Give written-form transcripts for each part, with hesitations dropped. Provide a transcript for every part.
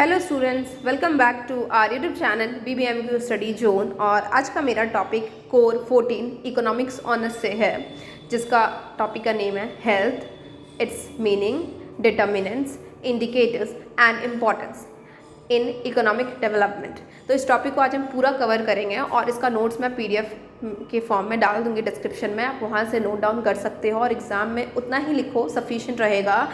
Hello students, welcome back to our YouTube channel BBMQ study zone. और आज का मेरा टॉपिक कोर 14 इकोनॉमिक्स ऑनर्स से है, जिसका टॉपिक का नेम है health, it's meaning, determinants, indicators and importance in economic development. तो इस टॉपिक को आज हम पूरा कवर करेंगे और इसका नोट्स मैं PDF के फॉर्म में डाल दूंगी डिस्क्रिप्शन में, आप वहाँ से नोट डाउन कर सकते हो और एग्ज़ाम में उतना ही लिखो, सफिशिएंट रहेगा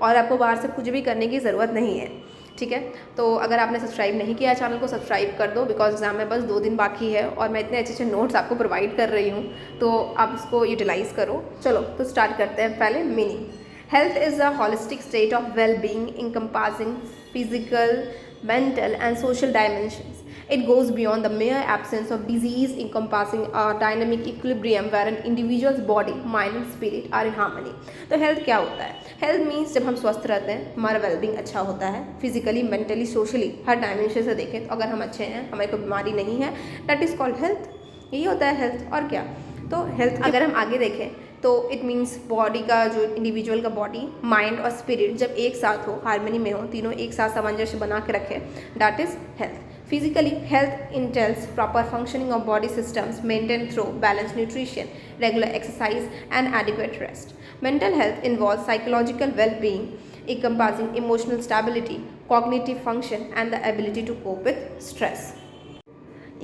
और आपको बाहर से कुछ भी करने की ज़रूरत नहीं है। ठीक है, तो अगर आपने सब्सक्राइब नहीं किया चैनल को सब्सक्राइब कर दो, बिकॉज एग्जाम में बस 2 दिन बाकी है और मैं इतने अच्छे अच्छे नोट्स आपको प्रोवाइड कर रही हूँ, तो आप इसको यूटिलाइज़ करो। चलो तो स्टार्ट करते हैं। पहले meaning. Health is a holistic state of well being encompassing physical, mental and social dimensions. It goes beyond the mere absence of disease, encompassing a dynamic equilibrium where an individual's body, mind and spirit are in harmony. तो health क्या होता है? Health means जब हम स्वस्थ रहते हैं, हमारा वेलबींग अच्छा होता है, फिजिकली, मेंटली, सोशली, हर डायमेंशन से देखें तो अगर हम अच्छे हैं, हमें कोई बीमारी नहीं है, दैट इज़ कॉल्ड हेल्थ। यही होता है हेल्थ। और क्या? तो हेल्थ अगर हम आगे देखें तो इट मीन्स बॉडी का, जो इंडिविजुअल का बॉडी, माइंड और स्पिरिट जब एक साथ हो, हार्मनी में हो, तीनों एक साथ सामंजस्य बना के रखे, that is health. Physically, health entails proper functioning of body systems maintained through balanced nutrition, regular exercise, and adequate rest. Mental health involves psychological well-being, encompassing emotional stability, cognitive function, and the ability to cope with stress.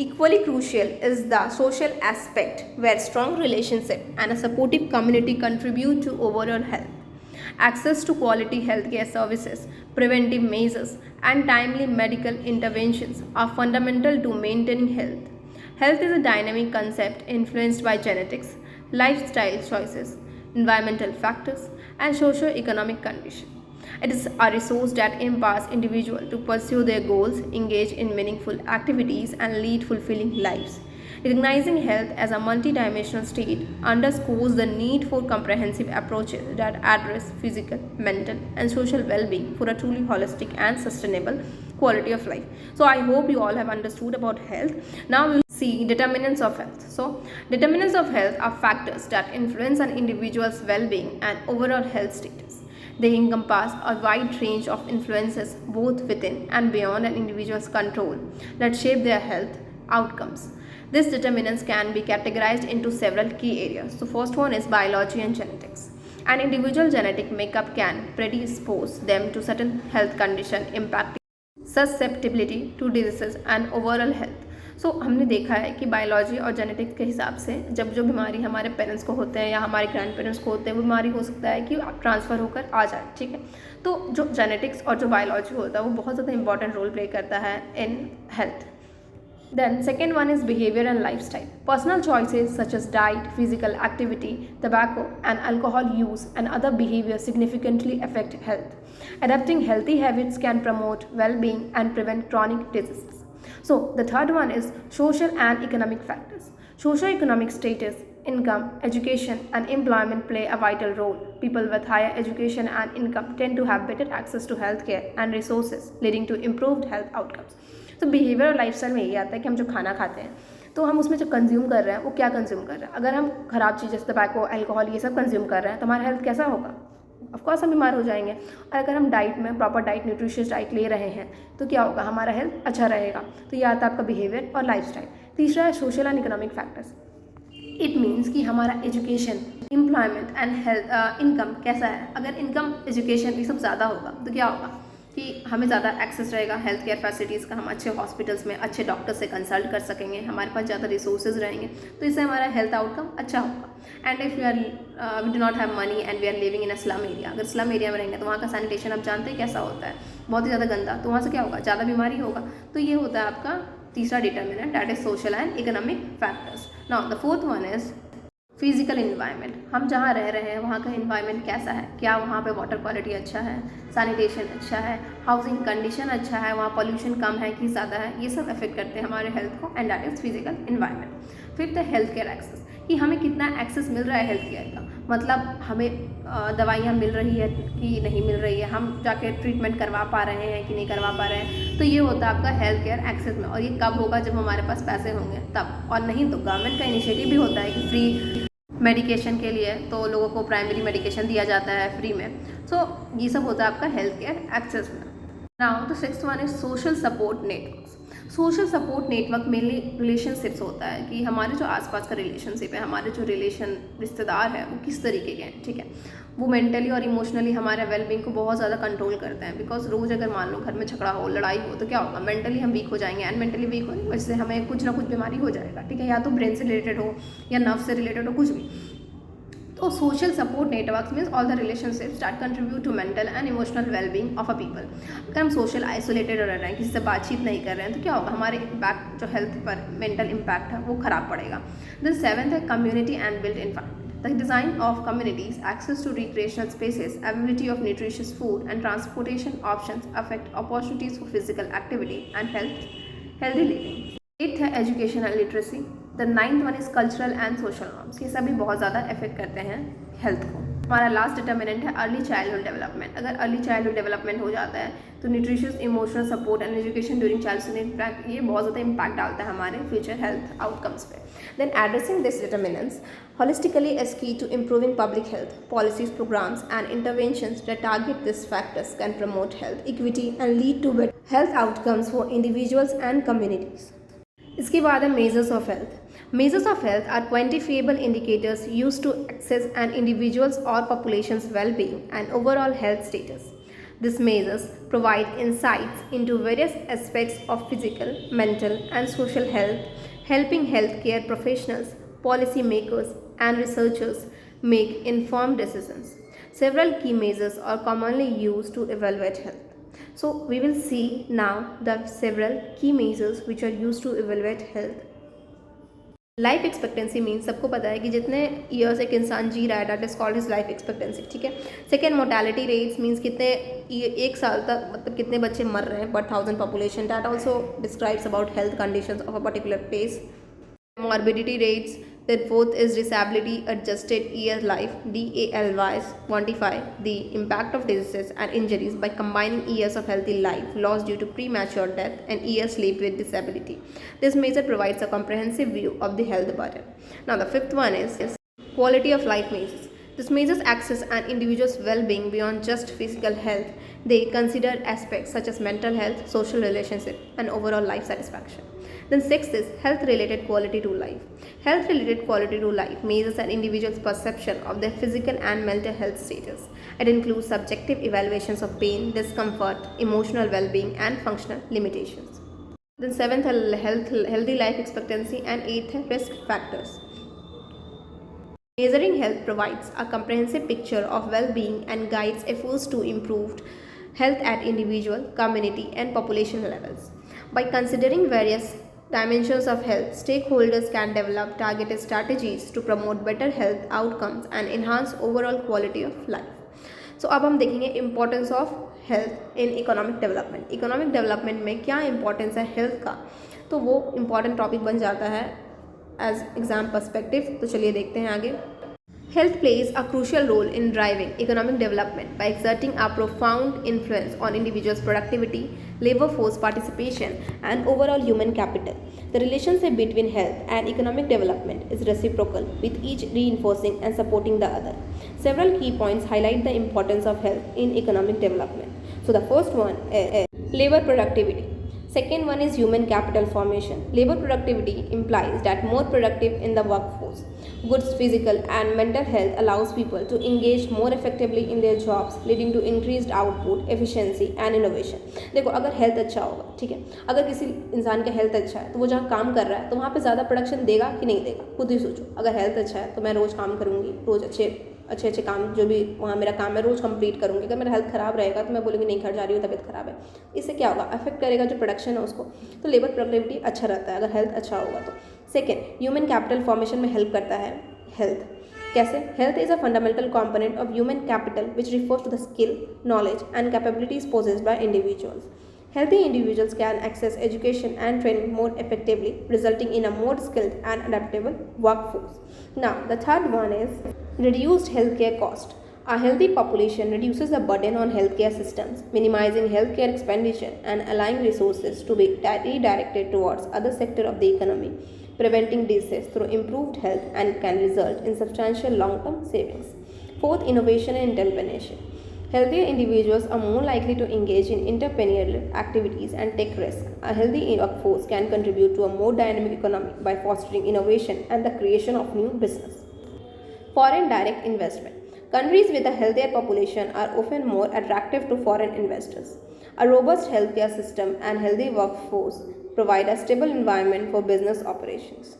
Equally crucial is the social aspect, where strong relationship and a supportive community contribute to overall health. Access to quality healthcare services, preventive measures, and timely medical interventions are fundamental to maintaining health. Health is a dynamic concept influenced by genetics, lifestyle choices, environmental factors, and socio-economic conditions. It is a resource that empowers individuals to pursue their goals, engage in meaningful activities, and lead fulfilling lives. Recognizing health as a multidimensional state underscores the need for comprehensive approaches that address physical, mental, and social well-being for a truly holistic and sustainable quality of life. So I hope you all have understood about health. Now we will see determinants of health. So determinants of health are factors that influence an individual's well-being and overall health status. They encompass a wide range of influences both within and beyond an individual's control that shape their health outcomes. These determinants can be categorized into several key areas. So first one is biology and genetics. An individual genetic makeup can predispose them to certain health condition impacting susceptibility to diseases and overall health. सो हमने देखा है कि biology और genetics के हिसाब से जब जो बीमारी हमारे पेरेंट्स को होते हैं या हमारे ग्रैंड पेरेंट्स को होते हैं, वो बीमारी हो सकता है कि ट्रांसफ़र होकर आ जाए। ठीक है, तो जो जेनेटिक्स और जो बायोलॉजी होता है वो बहुत ज़्यादा इंपॉर्टेंट रोल प्ले करता है in health. Then second one is behavior and lifestyle. Personal choices such as diet, physical activity, tobacco and alcohol use and other behaviors significantly affect health. Adapting healthy habits can promote well-being and prevent chronic diseases. So the third one is social and economic factors. Socio-economic status, income, education and employment play a vital role. People with higher education and income tend to have better access to healthcare and resources, leading to improved health outcomes. तो behaviour और lifestyle में यही आता है कि हम जो खाना खाते हैं तो हम उसमें जो कंज्यूम कर रहे हैं वो क्या कंज्यूम कर रहे हैं। अगर हम खराब चीज़ जैसे टबैको, अल्कोहल ये सब कंज्यूम कर रहे हैं तो हमारा हेल्थ कैसा होगा? ऑफकोर्स हम बीमार हो जाएंगे। और अगर हम डाइट में प्रॉपर डाइट, न्यूट्रिशियस डाइट ले रहे हैं तो क्या होगा? हमारा हेल्थ अच्छा रहेगा। तो ये आता है आपका बिहेवियर और लाइफस्टाइल। तीसरा है social and economic factors. It means कि हमारा education, employment and health, income कैसा है। अगर इनकम, एजुकेशन ये सब ज़्यादा होगा तो क्या होगा कि हमें ज़्यादा एक्सेस रहेगा हेल्थ केयर फैसिलिटीज़ का, हम अच्छे हॉस्पिटल्स में अच्छे डॉक्टर से कंसल्ट कर सकेंगे, हमारे पास ज़्यादा रिसोर्सेज रहेंगे, तो इससे हमारा हेल्थ आउटकम अच्छा होगा। And if we do not have money and we are living in a slum area, अगर स्लम एरिया में रहेंगे तो वहाँ का सैनिटेशन आप जानते हैं कैसा होता है, बहुत ही ज़्यादा गंदा, तो वहाँ से क्या होगा? ज़्यादा बीमारी होगा। तो ये होता है आपका तीसरा determinant, that is social and economic factors. Now the fourth one is physical environment. हम जहाँ रह रहे हैं वहाँ का इन्वायरमेंट कैसा है, क्या वहाँ पे वाटर क्वालिटी अच्छा है, सैनिटेशन अच्छा है, हाउसिंग कंडीशन अच्छा है, वहाँ पॉल्यूशन कम है कि ज़्यादा है, ये सब अफेक्ट करते हैं हमारे हेल्थ को, and that is physical environment. Fifth है हेल्थ केयर एक्सेस, कि हमें कितना एक्सेस मिल रहा है हेल्थ केयर का, मतलब हमें दवाइयाँ मिल रही है कि नहीं मिल रही है, हम जाके ट्रीटमेंट करवा पा रहे हैं कि नहीं करवा पा रहे हैं। तो ये होता है आपका हेल्थ केयर एक्सेस में। और ये कब होगा? जब हमारे पास पैसे होंगे तब, और नहीं तो गवर्नमेंट का इनिशिएटिव भी होता है कि फ्री मेडिकेशन के लिए तो लोगों को प्राइमरी मेडिकेशन दिया जाता है फ्री में। सो ये सब होता है आपका हेल्थ केयर एक्सेस में। Now the sixth one is social support networks. Social support network mainly relationships होता है कि हमारे जो आसपास का रिलेशनशिप है, हमारे जो रिश्तेदार है वो किस तरीके के हैं, ठीक है। वो मेंटली और इमोशनली हमारे वेलबींग को बहुत ज़्यादा कंट्रोल करते हैं। बिकॉज रोज़ अगर मान लो घर में झगड़ा हो, लड़ाई हो, तो क्या होगा, मेंटली हम वीक हो जाएंगे। एंड मेंटली वीक होने की वजह से हमें कुछ ना कुछ बीमारी हो जाएगा, ठीक है। या तो ब्रेन से रिलेटेड हो या नर्व से रिलेटेड हो, कुछ भी। तो social support networks means all the relationships that contribute to mental and emotional wellbeing of a people. अगर हम सोशल आइसोलेटेड रह रहे हैं, किसी से बातचीत नहीं कर रहे हैं, तो क्या होगा, हमारे इम्पैक्ट जो हेल्थ पर मेंटल इम्पैक्ट है वो खराब पड़ेगा। देन सेवेंथ है community and built environment. The design of communities, access to recreational spaces, availability of nutritious food, and transportation options affect opportunities for physical activity and healthy living. Eighth है education and literacy. The ninth one is cultural and social norms. ये सभी बहुत ज़्यादा effect करते हैं health को। हमारा last determinant है अर्ली चाइल्डहुड डेवलपमेंट। अगर अर्ली चाइल्डहुड डेवलपमेंट हो जाता है तो nutritious emotional support and education during childhood impact, ये बहुत ज़्यादा इम्पैक्ट डालता है हमारे फ्यूचर हेल्थ आउटकम्स पे। Then addressing this determinants holistically is key to improving public health. Policies, programs, and interventions that target these factors can promote health equity and lead to better health outcomes for individuals and communities. इसके बाद है measures of health. Measures of health are quantifiable indicators use to access an individuals और populations wellbeing and overall health status. These measures provide insights into various aspects of physical, mental, and social health, helping healthcare professionals, policymakers, and researchers make informed decisions. Several key measures are commonly used to evaluate health. So we will see now the several key measures which are used to evaluate health. Life expectancy means सबको पता है कि जितने years एक इंसान जी रहा है, that is called is life expectancy, ठीक है। सेकेंड, मोर्टेलिटी रेट्स मीन्स कितने एक साल तक मतलब कितने बच्चे मर रहे हैं पर 1000 population. That also describes about health conditions of a particular place. Morbidity rates. Then fourth is disability adjusted year life, DALYs, quantify the impact of diseases and injuries by combining years of healthy life lost due to premature death and years lived with disability. This measure provides a comprehensive view of the health burden. Now the fifth one is quality of life measures. This measures access an individual's well-being beyond just physical health. They consider aspects such as mental health, social relationship, and overall life satisfaction. Then sixth is health-related quality to life. Health-related quality to life measures an individual's perception of their physical and mental health status. It includes subjective evaluations of pain, discomfort, emotional well-being, and functional limitations. Then seventh, healthy life expectancy, and eighth, risk factors. Measuring health provides a comprehensive picture of well-being and guides efforts to improve health at individual, community, and population levels. By considering various dimensions of health, stakeholders can develop targeted strategies to promote better health outcomes and enhance overall quality of life. So अब हम देखेंगे importance of health in economic development. Economic development में क्या importance है health का, तो वो important topic बन जाता है एज एग्जाम पर्सपेक्टिव। तो चलिए देखते हैं आगे। Health plays a crucial role in driving economic development by exerting a profound influence on individuals' productivity, labor force participation, and overall human capital. The relationship between health and economic development is reciprocal, with each reinforcing and supporting the other. Several key points highlight the importance of health in economic development. So the first one is labor productivity. Second one is human capital formation. Labor productivity implies that more productive in the workforce. Good physical and mental health allows people to engage more effectively in their jobs, leading to increased output, efficiency and innovation. देखो अगर health अच्छा होगा, ठीक है, अगर किसी इंसान का हेल्थ अच्छा है तो वो जहाँ काम कर रहा है तो वहाँ पे ज़्यादा प्रोडक्शन देगा कि नहीं देगा, खुद ही सोचो। अगर हेल्थ अच्छा है तो मैं रोज़ काम करूँगी, रोज़ अच्छे काम जो भी वहाँ मेरा काम है रोज़ कंप्लीट करूँगी। अगर मेरा हेल्थ ख़राब रहेगा तो मैं बोलूँगी नहीं, घर जा रही हूँ, तबीयत ख़राब है। इससे क्या होगा, अफेक्ट करेगा जो प्रोडक्शन है उसको। तो लेबर प्रोडक्टिविटी अच्छा रहता है अगर हेल्थ अच्छा होगा तो। सेकेंड, ह्यूमन कैपिटल फॉर्मेशन में हेल्प करता है हेल्थ। कैसे? Health is a fundamental component of human capital which refers to the skill, knowledge and capabilities possessed by individuals. Healthy individuals can access education and training more effectively, resulting in a more skilled and adaptable workforce. Now, the third one is reduced healthcare cost. A healthy population reduces the burden on healthcare systems, minimizing healthcare expenditure and allowing resources to be redirected towards other sectors of the economy, preventing disease through improved health and can result in substantial long-term savings. Fourth, innovation and entrepreneurship. Healthier individuals are more likely to engage in entrepreneurial activities and take risks. A healthy workforce can contribute to a more dynamic economy by fostering innovation and the creation of new business. Foreign direct investment. Countries with a healthier population are often more attractive to foreign investors. A robust healthcare system and healthy workforce provide a stable environment for business operations.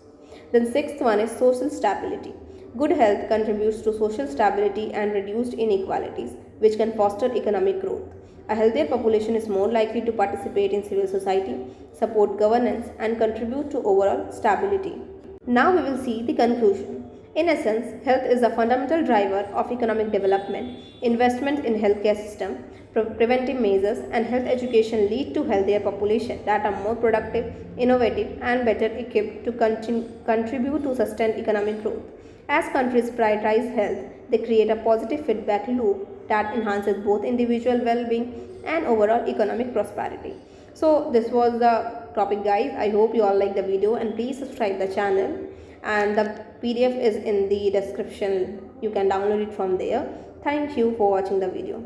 Then sixth one is social stability. Good health contributes to social stability and reduced inequalities, which can foster economic growth. A healthier population is more likely to participate in civil society, support governance, and contribute to overall stability. Now we will see the conclusion. In essence, health is a fundamental driver of economic development. Investment in healthcare system, preventive measures, and health education lead to healthier population that are more productive, innovative, and better equipped to contribute to sustained economic growth. As countries prioritize health, they create a positive feedback loop that enhances both individual well-being and overall economic prosperity. So this was the topic, guys. I hope you all like the video, and please subscribe the channel, and the PDF is in the description. You can download it from there. Thank you for watching the video.